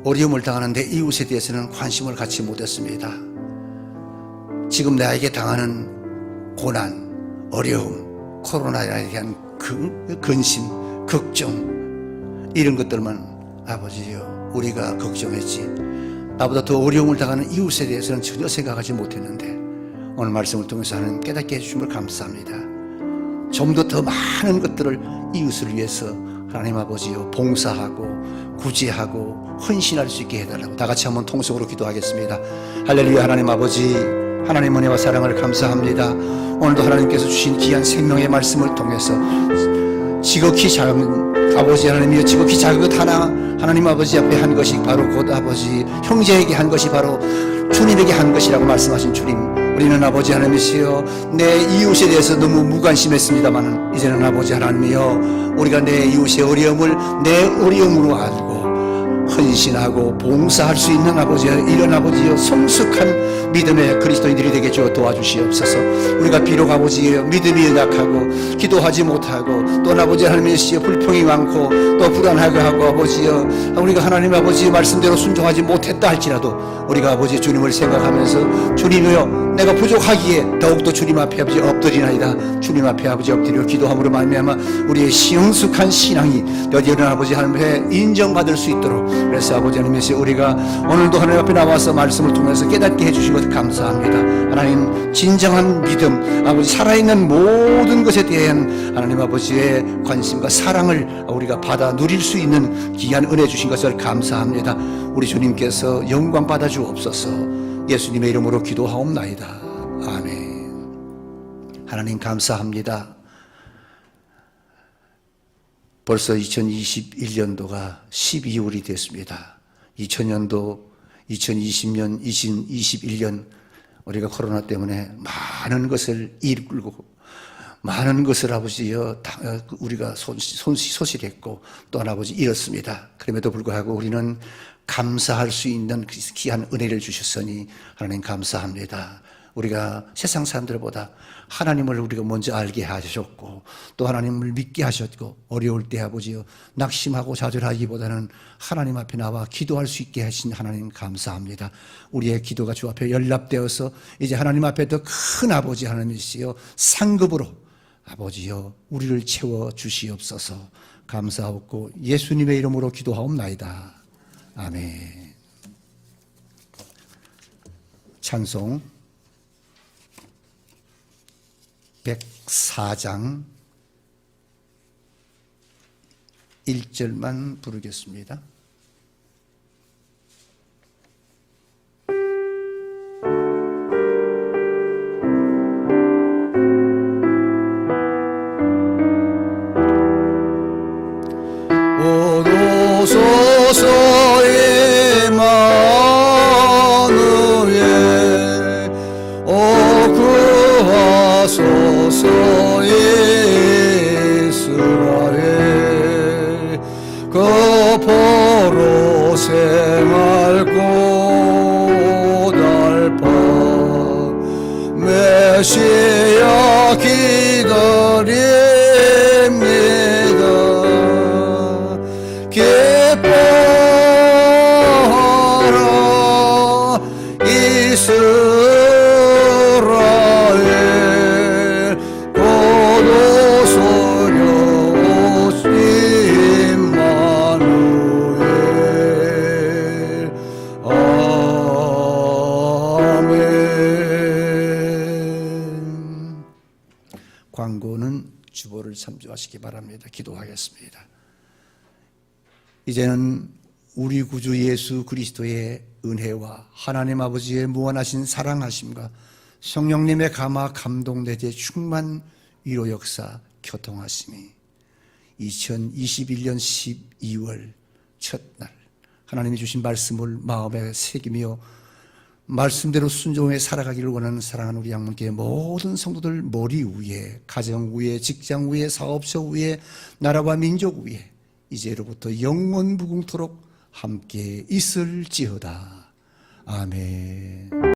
어려움을 당하는 내 이웃에 대해서는 관심을 갖지 못했습니다. 지금 나에게 당하는 고난, 어려움, 코로나에 대한 근심, 걱정, 이런 것들만 아버지요 우리가 걱정했지 나보다 더 어려움을 당하는 이웃에 대해서는 전혀 생각하지 못했는데 오늘 말씀을 통해서 하나님 깨닫게 해주심을 감사합니다. 좀 더 많은 것들을 이웃을 위해서 하나님 아버지요 봉사하고 구제하고 헌신할 수 있게 해달라고 다 같이 한번 통성으로 기도하겠습니다. 할렐루야. 하나님 아버지, 하나님 은혜와 사랑을 감사합니다. 오늘도 하나님께서 주신 귀한 생명의 말씀을 통해서 지극히 작은 아버지 하나님이여 지극히 작은 것 하나 하나님 아버지 앞에 한 것이 바로 곧 아버지 형제에게 한 것이 바로 주님에게 한 것이라고 말씀하신 주님, 우리는 아버지 하나님이시여 내 이웃에 대해서 너무 무관심했습니다만 이제는 아버지 하나님이여 우리가 내 이웃의 어려움을 내 어려움으로 알고 헌신하고 봉사할 수 있는 아버지여 이런 아버지여 성숙한 믿음의 그리스도인들이 되게 주어 도와주시옵소서. 우리가 비록 아버지여 믿음이 연약하고 기도하지 못하고 또 아버지 하나님이시여 불평이 많고 또 불안하고 하고 아버지여 우리가 하나님 아버지의 말씀대로 순종하지 못했다 할지라도 우리가 아버지 주님을 생각하면서 주님이여 내가 부족하기에 더욱더 주님 앞에 아버지 엎드리나이다. 주님 앞에 아버지 엎드려 기도함으로 말미암아 우리의 성숙한 신앙이 여전히 아버지 하나님의 인정받을 수 있도록 그래서 아버지 하나님께서 우리가 오늘도 하나님 앞에 나와서 말씀을 통해서 깨닫게 해주신 것 감사합니다. 하나님 진정한 믿음 아버지 살아있는 모든 것에 대한 하나님 아버지의 관심과 사랑을 우리가 받아 누릴 수 있는 귀한 은혜 주신 것을 감사합니다. 우리 주님께서 영광 받아 주옵소서. 예수님의 이름으로 기도하옵나이다. 아멘. 하나님 감사합니다. 벌써 2021년도가 12월이 됐습니다. 2000년도, 2020년, 2021년 우리가 코로나 때문에 많은 것을 이끌고 많은 것을 아버지여 우리가 소실했고 또한 아버지 잃었습니다. 그럼에도 불구하고 우리는 감사할 수 있는 귀한 은혜를 주셨으니 하나님 감사합니다. 우리가 세상 사람들보다 하나님을 우리가 먼저 알게 하셨고 또 하나님을 믿게 하셨고 어려울 때 아버지여 낙심하고 좌절하기보다는 하나님 앞에 나와 기도할 수 있게 하신 하나님 감사합니다. 우리의 기도가 주 앞에 연락되어서 이제 하나님 앞에 더 큰 아버지 하나님이시여 상급으로 아버지여 우리를 채워 주시옵소서. 감사하옵고 예수님의 이름으로 기도하옵나이다. 아멘. 찬송 104장 1절만 부르겠습니다. 오소서 임마누엘 오 구하소서 이스라엘 그 포로 생활 고달파 메시아 기다립니다. 기뻐하라 이스라엘 고도소녀 임마누엘 아멘. 광고는 주보를 참조하시기 바랍니다. 기도하겠습니다. 이제는 우리 구주 예수 그리스도의 은혜와 하나님 아버지의 무한하신 사랑하심과 성령님의 감화 감동 내재 충만 위로 역사 교통하심이 2021년 12월 첫날 하나님이 주신 말씀을 마음에 새기며 말씀대로 순종해 살아가기를 원하는 사랑하는 우리 양문교회 모든 성도들 머리 위에, 가정 위에, 직장 위에, 사업소 위에, 나라와 민족 위에 이제로부터 영원 무궁토록 함께 있을지어다. 아멘.